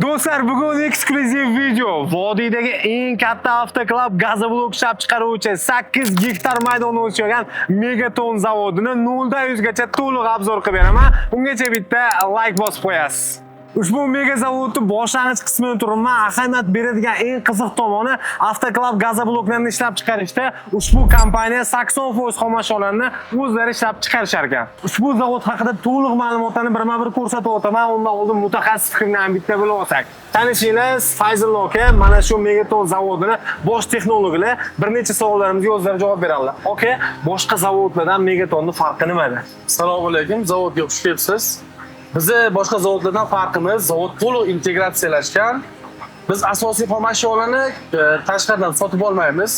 Do'stlar, bugun eksklyuziv video. Vodiydagi eng katta avtoklab gazoblok ishlab chiqaruvchi 8 gektar maydonni o'z ichiga olgan Megaton zavodini 0 dan 100 gacha to'liq obzor qilib beraman. Bungacha bitta like bosib qo'yasiz. Ushbu mega zavodning boshlang'ich qismini turibman. Ahamiyat beradigan eng qiziq tomoni avtoklab gazobloklarni ishlab chiqarishda ushbu kompaniya 80% xomashyolarni o'zlari ishlab chiqarishar ekan. Ushbu zavod haqida to'liq ma'lumotlarni birma-bir ko'rsatib o'taman. Undan oldin mutaxassis fikridan bitta bo'lib olsak. Tanishingiz Fayzulla aka mana shu Megaton zavodini bosh texnologlar bir necha savollarimizga o'zlari javob beradilar. Aka, boshqa zavodlardan Megatonning farqi nimada? Assalomu alaykum, zavodga xush kelibsiz. Bizi boshqa zavodlardan farqimiz, zavod to'liq integratsiyalashgan. Biz asosiy xomashyolarni tashqaridan sotib olmaymiz.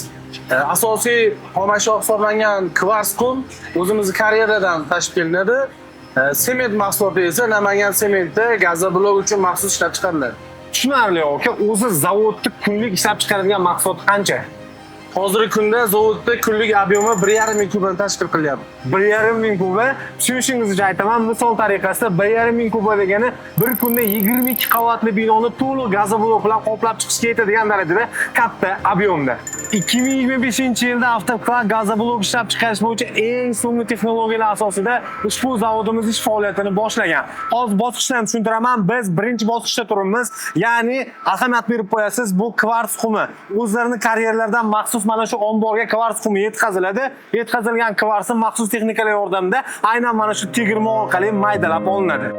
Asosiy xomashyo hisoblangan kvars qum o'zimizning karyeradan tashib kelinadi. Sement mahsuloti esa Namangan sementi gazoblok uchun maxsus ishlab chiqariladi. Tushunarli aka, o'zi zavodda kunlik ishlab chiqaradigan mahsulot qancha? Hozirgi kunda zavodda kunlik ob'yemi 1,5 ming kubdan tashkil qilyapti. 1,5 ming kuba. Tushunishingiz uchun aytaman, misol tariqasida 1,5 ming kuba degani bir kunda 22 qavatli binoni to'liq gazoblok bilan qoplab chiqishga yetadigan darajada katta ob'yemda. 2025-yilda avtoklab gazoblok ishlab chiqarish bo'yicha eng so'nggi texnologiyalar asosida ushbu zavodimiz ish faoliyatini boshlagan. Hozir bosqichdan tushuntiraman, biz birinchi bosqichda turibmiz. Ya'ni ahamiyat berib qo'yasiz, bu kvars qumi. O'zlarining karyerlardan maxsus mana shu omborga kvars qumi yetkaziladi. Yetkazilgan kvarsni maxsus texnikalar yordamida aynan mana shu tegirmon orqali maydalab olinadi.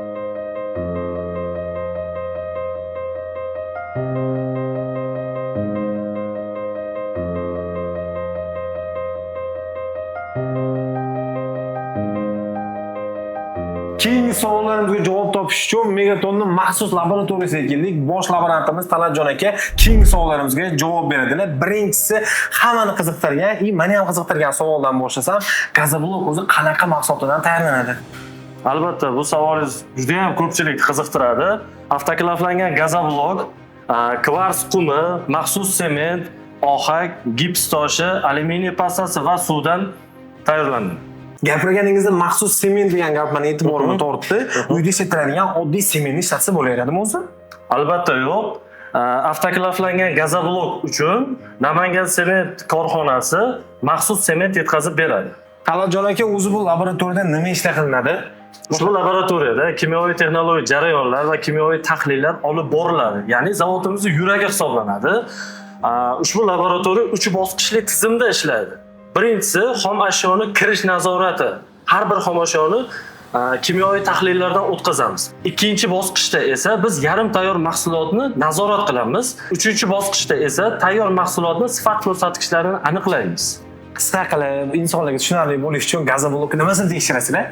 Keyingi savollarimizga javob topish uchun Megatonning maxsus laboratoriyasiga keldik. Bosh laborantimiz Talatjon aka keyingi savollarimizga javob beradilar. Birinchisi hammani qiziqtirgan, meni ham qiziqtirgan savoldan boshlasam, gazoblok o'zi qanaqa mahsulotlardan tayyorlanadi? Albatta, bu savolingiz juda ham ko'pchilikni qiziqtiradi. Avtoklavlangan gazoblok kvars qumi, maxsus sement, ohak, gips toshi, alyuminiy pastasi va suvdan tayyorlanadi. Gapirganingizda maxsus sement degan gap meni e'tiborimni tortdi. Uyda ishlatiladigan oddiy sementni ishlatsa bo'laveradimi o'zi? Albatta yo'q. Avtoklavlangan gazoblok uchun Namangan sement korxonasi maxsus sement yetkazib beradi. Talatjon aka, o'zi bu laboratoriyada nima ishlar qilinadi? Ushbu laboratoriyada kimyoviy texnologik jarayonlar va kimyoviy tahlillar olib boriladi. Ya'ni zavodimizning yuragi hisoblanadi. Ushbu laboratoriya 3 bosqichli tizimda ishlaydi. Birinchisi xom ashyoni kirish nazorati. Har bir xom ashyoni kimyoviy tahlillardan o'tkazamiz. Ikkinchi bosqichda esa biz yarim tayyor mahsulotni nazorat qilamiz. Uchinchi bosqichda esa tayyor mahsulotning sifat ko'rsatkichlarini aniqlaymiz. Qisqa qilib insonlarga tushunarli bo'lish uchun gazoblokni nimasini tekshirasizlar?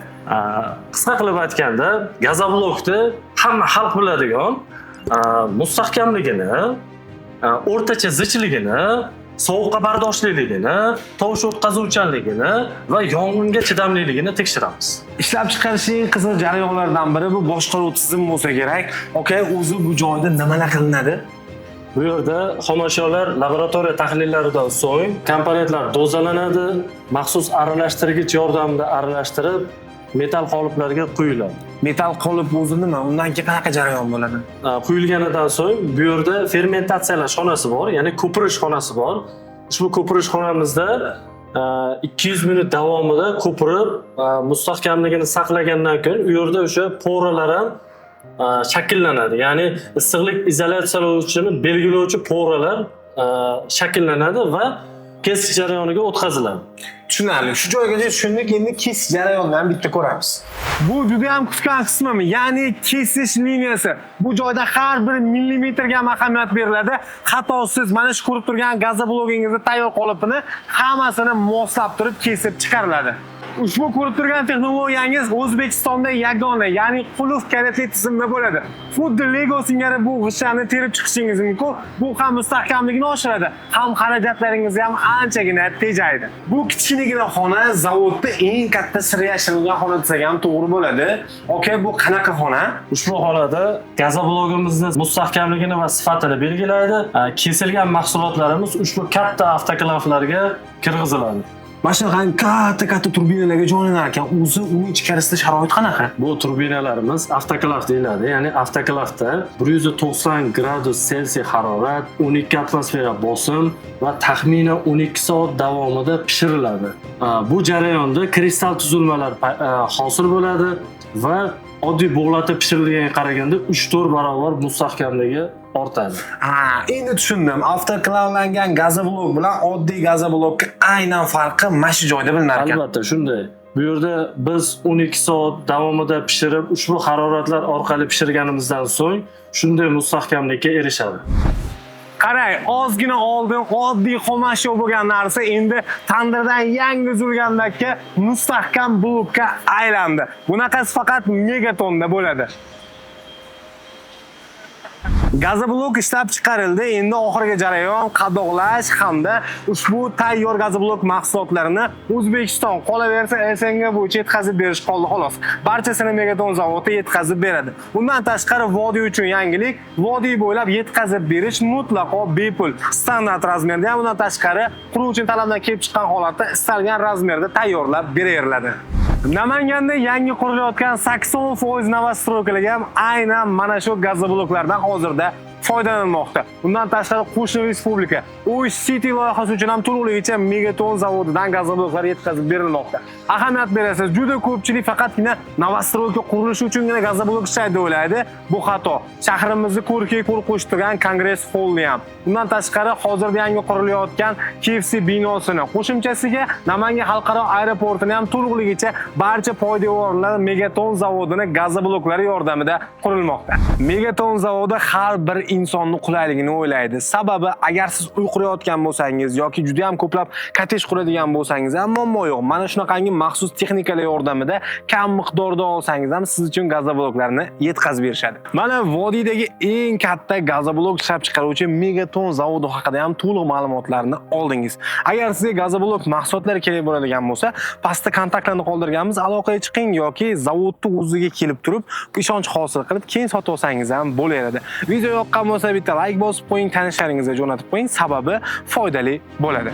Qisqa qilib aytganda, gazoblokni hamma xalq biladigan mustahkamligini, o'rtacha zichligini, sovuqqa bardoshliligini, tovush o'tkazuvchanligini va yong'inga chidamliligini tekshiramiz. Ishlab chiqarishning qiziq jarayonlaridan biri bu boshqaruv tizimi bo'lsa kerak. Okay, o'zi bu joyda nimalar qilinadi? Bu yerda xomashyolar laboratoriya tahlillaridan so'ng komponentlar dozalanadi, maxsus aralashtirgich yordamida aralashtirib metal qoliplarga quyiladi. Metal qolip o'zi nima? Undan keyin qanaqa jarayon bo'ladi? Quyilganidan so'ng bu yerda fermentatsiyalash xonasi bor, ya'ni ko'pirish xonasi bor. Ushbu ko'pirish xonamizda 200 minut davomida ko'pirib, mustahkamligini saqlagandan keyin u yerda o'sha poralar ham shakllanadi. Ya'ni issiqlik izolyatsiyalovchini belgilovchi poralar shakllanadi va kesish jarayoniga o'tkaziladi. Tushunarli. Shu joygacha tushundik, endi kesish jarayonidan bitta ko'ramiz. Bu juda ham kutgan qismi, ya'ni kesish liniyasi. Bu joyda har bir millimetrga ham ahamiyat beriladi. Xatosiz mana shu ko'rib turgan gazoblogingizning tayyor qolipini hammasini moslab turib kesib chiqariladi. Ushbu ko'rib turgan texnologiyangiz O'zbekistonda yagona, ya'ni qulf kalitli tizimda bo'ladi. Xuddi Lego singari bu g'ishtlarni terib chiqishingiz mumkin. Bu ham mustahkamligini oshiradi, ham xarajatlaringizni ham anchagina tejaydi. Bu kichkinagina xona zavodda eng katta sir yashirilgan xona desak ham to'g'ri bo'ladi. Okay, bu qanaqa xona? Ushbu xonada gazoblogimizning mustahkamligini va sifatini belgilaydi. Kesilgan mahsulotlarimiz ushbu katta avtoklavlarga kirgiziladi. Mana shunaqangi katta turbinalarga joylanar ekan. O'zi uni ichkarisida sharoit qanaqa? Bu turbinalarimiz avtoklav deyiladi. Ya'ni avtoklavda 190 gradus Selsiy harorat, 12 atmosfera bosim va taxminan 12 soat davomida pishiriladi. Bu jarayonda kristal tuzilmalar hosil bo'ladi va oddiy bug'latib pishirilganiga qaraganda 3-4 barobar mustahkamligi ortadi. Endi tushundim. Avtoklavlangan gazoblok bilan oddiy gazoblokka aynan farqi mana shu joyda bilinar ekan. Albatta shunday. Bu yerda biz 12 soat davomida pishirib, ushbu haroratlar orqali pishirganimizdan so'ng shunday mustahkamlikka erishadi. Qarang, ozgina oldin oddiy xomashyo bo'lgan narsa endi tandirdan yangi uzilgandakka mustahkam blokka aylandi. Bunaqasi faqat megatonda bo'ladi. Gazoblok ishlab chiqarildi. Endi oxirgi jarayon qadoqlash hamda ushbu tayyor gazoblok mahsulotlarini O'zbekiston, qolaversa SNG bo'yicha yetkazib berish qoldi xolos. Barchasini Megaton zavodi yetkazib beradi. Bundan tashqari vodiy uchun yangilik, vodiy bo'ylab yetkazib berish mutlaqo bepul. Standart razmerda, bundan tashqari quruvchi talabdan kelib chiqqan holatda istalgan razmerda tayyorlab beriladi. Namanganda yangi qurilayotgan 80% novostroykalar ham aynan mana shu gazobloklardan hozirda foydalanmoqda. Bundan tashqari qo'shni respublika Oish City loyihasi uchun ham to'liqligicha Megaton zavodidan gazobloklar yetkazib berilmoqda. Ahamiyat berasiz, juda ko'pchilik faqatgina novostroyka qurilishi uchungina gazoblok ishlaydi o'ylaydi. Bu xato. Shahrimizni ko'rkay ko'rib qo'shtirgan Kongress holli ham. Bundan tashqari hozirda yangi qurilayotgan KFC binosini, qo'shimchasiga Namangan xalqaro aeroportini ham to'liqligicha barcha poydevorlar Megaton zavodini gazobloklari yordamida qurilmoqda. Megaton zavodi har bir insonni qulayligini o'ylaydi. Sababi agar siz uy qurayotgan bo'lsangiz yoki juda ham ko'plab kotej quradigan bo'lsangiz ham muammo yo'q. Mana shunaqangi maxsus texnikalar yordamida kam miqdorda olsangiz ham siz uchun gazobloklarni yetkazib berishadi. Mana vodiydagi eng katta gazoblok ishlab chiqaruvchi Megaton zavodi haqida ham to'liq ma'lumotlarni oldingiz. Agar sizga gazoblok mahsulotlari kerak bo'ladigan bo'lsa, pastda kontaktlarni qoldirganmiz, aloqaga chiqing yoki zavodni o'ziga kelib turib, ishonch hosil qilib, keyin sotib olsangiz ham bo'laveradi. Video yoqqan bo'lsa bitta like bosib qo'ying, tanishlaringizga jo'natib qo'ying, sababi foydali bo'ladi.